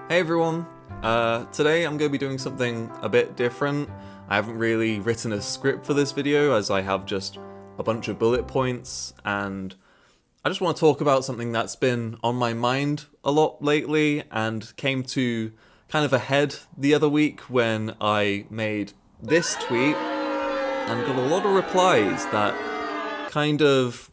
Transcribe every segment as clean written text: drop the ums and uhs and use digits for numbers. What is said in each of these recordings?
Hey everyone, today I'm going to be doing something a bit different. I haven't really written a script for this video as I have just a bunch of bullet points, and I just want to talk about something that's been on my mind a lot lately and came to kind of a head the other week when I made this tweet and got a lot of replies that kind of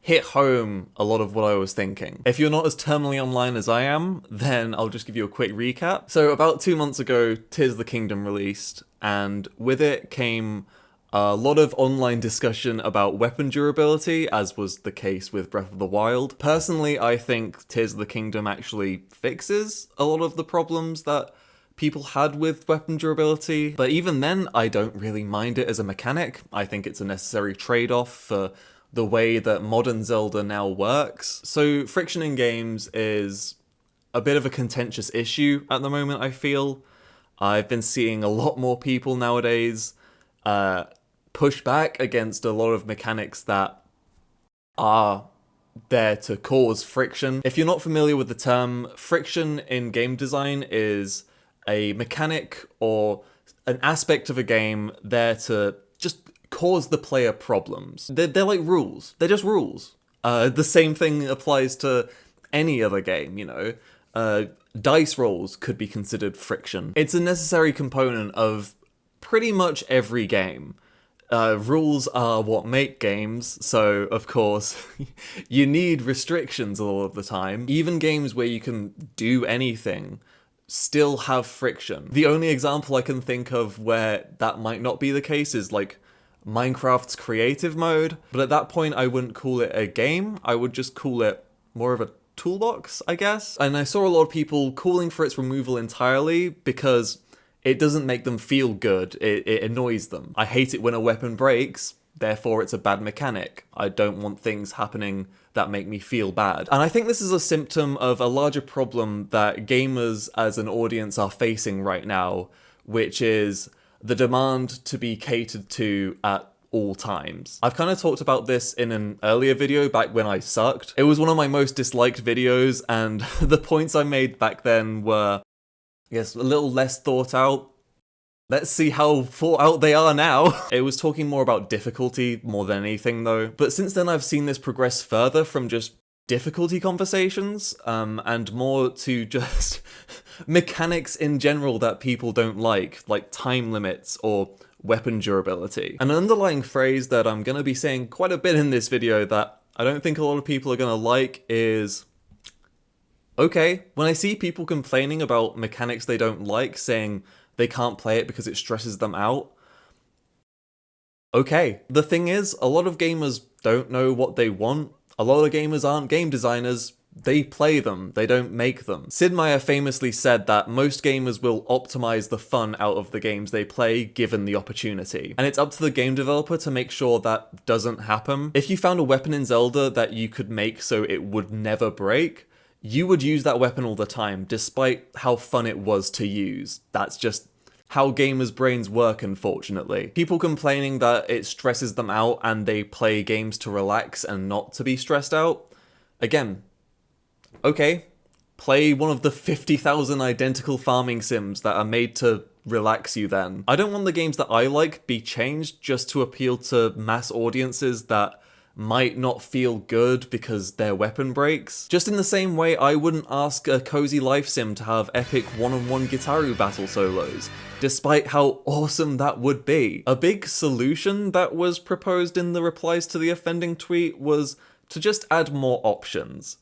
hit home a lot of what I was thinking. If you're not as terminally online as I am, then I'll just give you a quick recap. So about 2 months ago, Tears of the Kingdom released, and with it came a lot of online discussion about weapon durability, as was the case with Breath of the Wild. Personally, I think Tears of the Kingdom actually fixes a lot of the problems that people had with weapon durability, but even then, I don't really mind it as a mechanic. I think it's a necessary trade-off for the way that modern Zelda now works. So friction in games is a bit of a contentious issue at the moment, I feel. I've been seeing a lot more people nowadays push back against a lot of mechanics that are there to cause friction. If you're not familiar with the term, friction in game design is a mechanic or an aspect of a game there to just cause the player problems. They're like rules. They're just rules. The same thing applies to any other game, you know. Dice rolls could be considered friction. It's a necessary component of pretty much every game. Rules are what make games, so of course you need restrictions all of the time. Even games where you can do anything still have friction. The only example I can think of where that might not be the case is like Minecraft's creative mode, but at that point I wouldn't call it a game, I would just call it more of a toolbox, I guess. And I saw a lot of people calling for its removal entirely because it doesn't make them feel good, it annoys them. I hate it when a weapon breaks, therefore it's a bad mechanic. I don't want things happening that make me feel bad. And I think this is a symptom of a larger problem that gamers as an audience are facing right now, which is the demand to be catered to at all times. I've kind of talked about this in an earlier video back when I sucked. It was one of my most disliked videos, and the points I made back then were, I guess, a little less thought out. Let's see how thought out they are now. It was talking more about difficulty more than anything though. But since then I've seen this progress further from just difficulty conversations, and more to just mechanics in general that people don't like time limits or weapon durability. An underlying phrase that I'm going to be saying quite a bit in this video that I don't think a lot of people are going to like is, okay, when I see people complaining about mechanics they don't like, saying they can't play it because it stresses them out, okay. The thing is, a lot of gamers don't know what they want. A lot of gamers aren't game designers, they play them, they don't make them. Sid Meier famously said that most gamers will optimize the fun out of the games they play given the opportunity. And it's up to the game developer to make sure that doesn't happen. If you found a weapon in Zelda that you could make so it would never break, you would use that weapon all the time, despite how fun it was to use. That's just how gamers' brains work, unfortunately. People complaining that it stresses them out and they play games to relax and not to be stressed out. Again, okay, play one of the 50,000 identical farming sims that are made to relax you then. I don't want the games that I like be changed just to appeal to mass audiences that might not feel good because their weapon breaks. Just in the same way I wouldn't ask a cozy life sim to have epic one-on-one Gitaru battle solos, despite how awesome that would be. A big solution that was proposed in the replies to the offending tweet was to just add more options.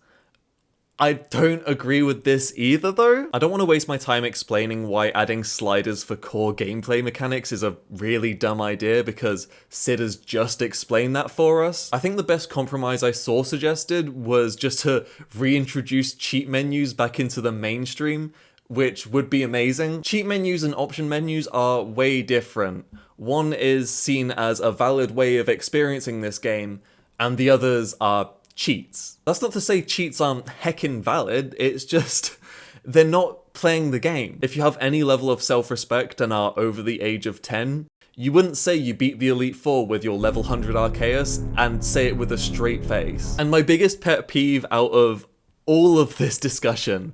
I don't agree with this either though. I don't want to waste my time explaining why adding sliders for core gameplay mechanics is a really dumb idea because Sid has just explained that for us. I think the best compromise I saw suggested was just to reintroduce cheat menus back into the mainstream, which would be amazing. Cheat menus and option menus are way different. One is seen as a valid way of experiencing this game, and the others are cheats. That's not to say cheats aren't heckin' valid, it's just they're not playing the game. If you have any level of self-respect and are over the age of 10, you wouldn't say you beat the Elite Four with your level 100 Arceus and say it with a straight face. And my biggest pet peeve out of all of this discussion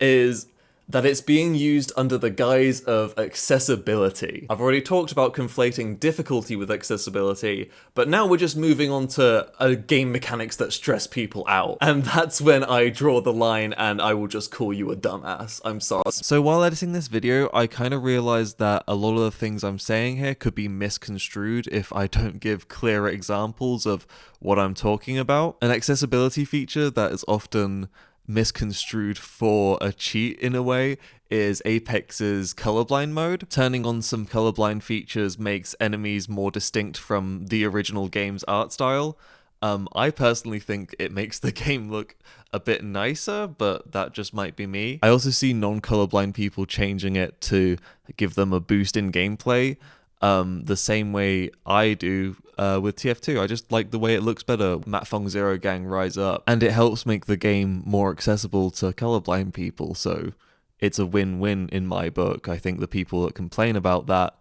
is that it's being used under the guise of accessibility. I've already talked about conflating difficulty with accessibility, but now we're just moving on to game mechanics that stress people out. And that's when I draw the line and I will just call you a dumbass. I'm sorry. So while editing this video, I kind of realized that a lot of the things I'm saying here could be misconstrued if I don't give clearer examples of what I'm talking about. An accessibility feature that is often misconstrued for a cheat in a way is Apex's colorblind mode. Turning on some colorblind features makes enemies more distinct from the original game's art style. I personally think it makes the game look a bit nicer, but that just might be me. I also see non-colorblind people changing it to give them a boost in gameplay, the same way I do with TF2. I just like the way it looks better. Matfong Zero Gang Rise Up. And it helps make the game more accessible to colorblind people, so it's a win-win in my book. I think the people that complain about that,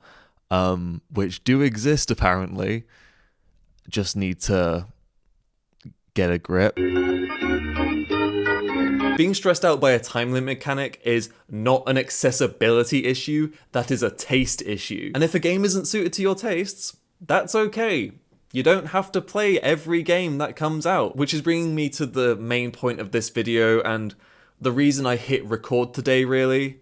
which do exist apparently, just need to get a grip. Being stressed out by a time limit mechanic is not an accessibility issue, that is a taste issue. And if a game isn't suited to your tastes, that's okay. You don't have to play every game that comes out. Which is bringing me to the main point of this video and the reason I hit record today, really.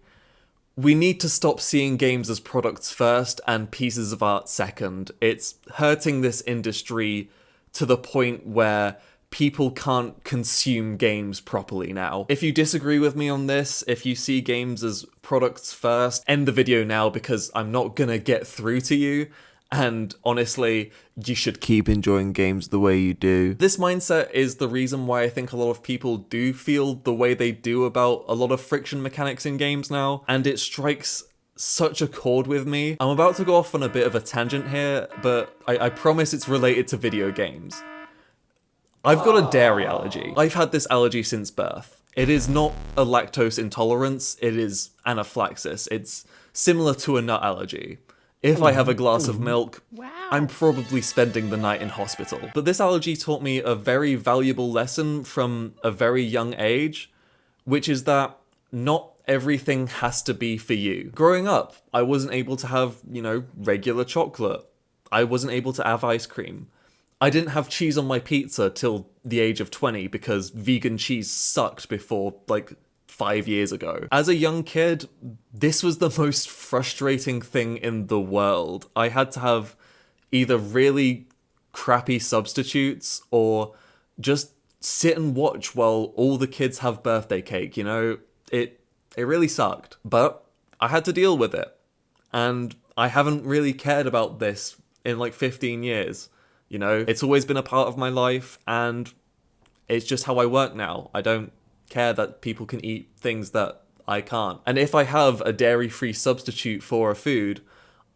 We need to stop seeing games as products first and pieces of art second. It's hurting this industry to the point where people can't consume games properly now. If you disagree with me on this, if you see games as products first, end the video now because I'm not gonna get through to you. And honestly, you should keep enjoying games the way you do. This mindset is the reason why I think a lot of people do feel the way they do about a lot of friction mechanics in games now, and it strikes such a chord with me. I'm about to go off on a bit of a tangent here, but I promise it's related to video games. I've got a dairy allergy. I've had this allergy since birth. It is not a lactose intolerance, it is anaphylaxis. It's similar to a nut allergy. If I have a glass of milk, I'm probably spending the night in hospital. But this allergy taught me a very valuable lesson from a very young age, which is that not everything has to be for you. Growing up, I wasn't able to have, regular chocolate. I wasn't able to have ice cream. I didn't have cheese on my pizza till the age of 20 because vegan cheese sucked before, 5 years ago. As a young kid, this was the most frustrating thing in the world. I had to have either really crappy substitutes or just sit and watch while all the kids have birthday cake, It really sucked. But I had to deal with it. And I haven't really cared about this in 15 years. It's always been a part of my life and it's just how I work now. I don't care that people can eat things that I can't. And if I have a dairy-free substitute for a food,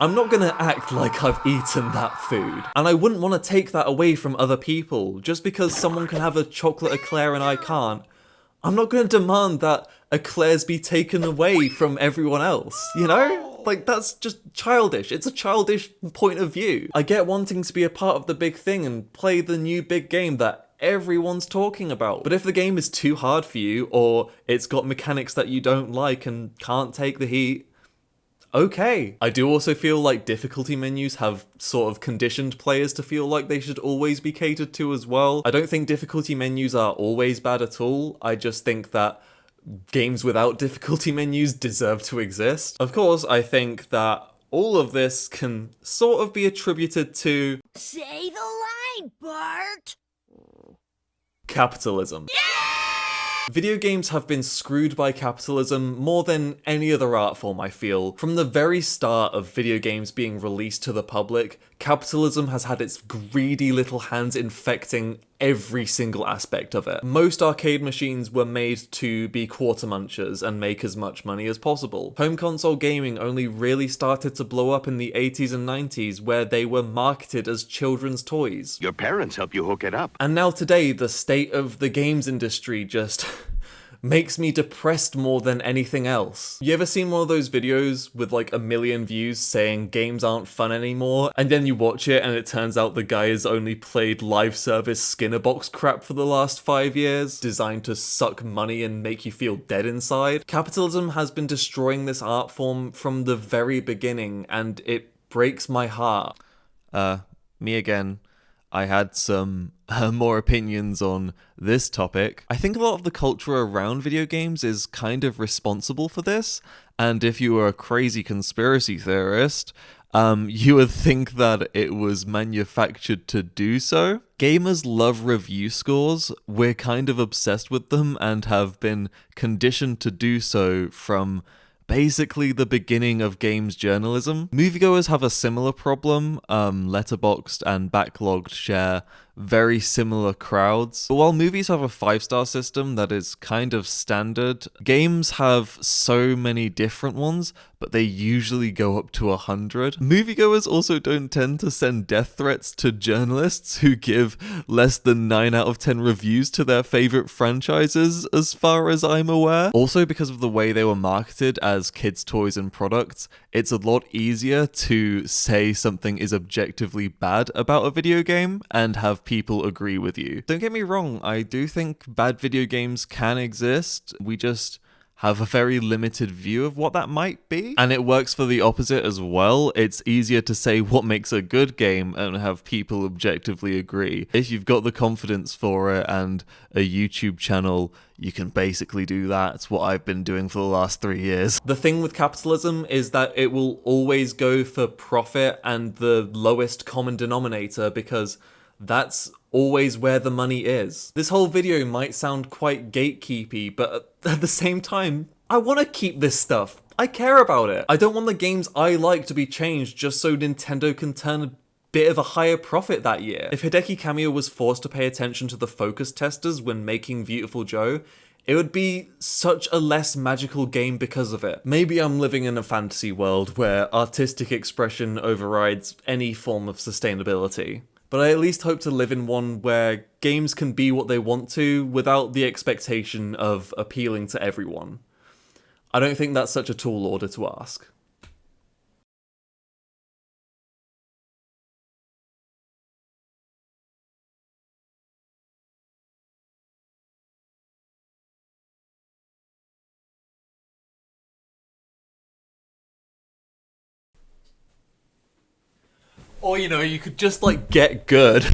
I'm not gonna act like I've eaten that food. And I wouldn't want to take that away from other people. Just because someone can have a chocolate eclair and I can't, I'm not gonna demand that eclairs be taken away from everyone else, That's just childish. It's a childish point of view. I get wanting to be a part of the big thing and play the new big game that everyone's talking about. But if the game is too hard for you, or it's got mechanics that you don't like and can't take the heat, okay. I do also feel like difficulty menus have sort of conditioned players to feel like they should always be catered to as well. I don't think difficulty menus are always bad at all. I just think that games without difficulty menus deserve to exist. Of course, I think that all of this can sort of be attributed to... Say the line, Bart! Capitalism. Video games have been screwed by capitalism more than any other art form, I feel. From the very start of video games being released to the public, capitalism has had its greedy little hands infecting every single aspect of it. Most arcade machines were made to be quarter munchers and make as much money as possible. Home console gaming only really started to blow up in the 80s and 90s, where they were marketed as children's toys. Your parents help you hook it up. And now today, the state of the games industry just makes me depressed more than anything else. You ever seen one of those videos with like 1 million views saying games aren't fun anymore, and then you watch it and it turns out the guy has only played live service Skinner box crap for the last 5 years, designed to suck money and make you feel dead inside? Capitalism has been destroying this art form from the very beginning, and it breaks my heart. Me again. I had some more opinions on this topic. I think a lot of the culture around video games is kind of responsible for this, and if you were a crazy conspiracy theorist, you would think that it was manufactured to do so. Gamers love review scores. We're kind of obsessed with them and have been conditioned to do so from basically the beginning of games journalism. Moviegoers have a similar problem. Letterboxd and Backlogged share very similar crowds. But while movies have a 5-star system that is kind of standard, games have so many different ones, but they usually go up to 100. Moviegoers also don't tend to send death threats to journalists who give less than 9 out of 10 reviews to their favorite franchises, as far as I'm aware. Also, because of the way they were marketed as kids' toys and products, it's a lot easier to say something is objectively bad about a video game and have people agree with you. Don't get me wrong, I do think bad video games can exist. We just have a very limited view of what that might be. And it works for the opposite as well. It's easier to say what makes a good game and have people objectively agree. If you've got the confidence for it and a YouTube channel, you can basically do that. It's what I've been doing for the last 3 years. The thing with capitalism is that it will always go for profit and the lowest common denominator, because that's always where the money is. This whole video might sound quite gatekeepy, but at the same time, I want to keep this stuff. I care about it. I don't want the games I like to be changed just so Nintendo can turn a bit of a higher profit that year. If Hideki Kamiya was forced to pay attention to the focus testers when making Beautiful Joe, it would be such a less magical game because of it. Maybe I'm living in a fantasy world where artistic expression overrides any form of sustainability. But I at least hope to live in one where games can be what they want to without the expectation of appealing to everyone. I don't think that's such a tall order to ask. Or, you know, you could just, like, get good.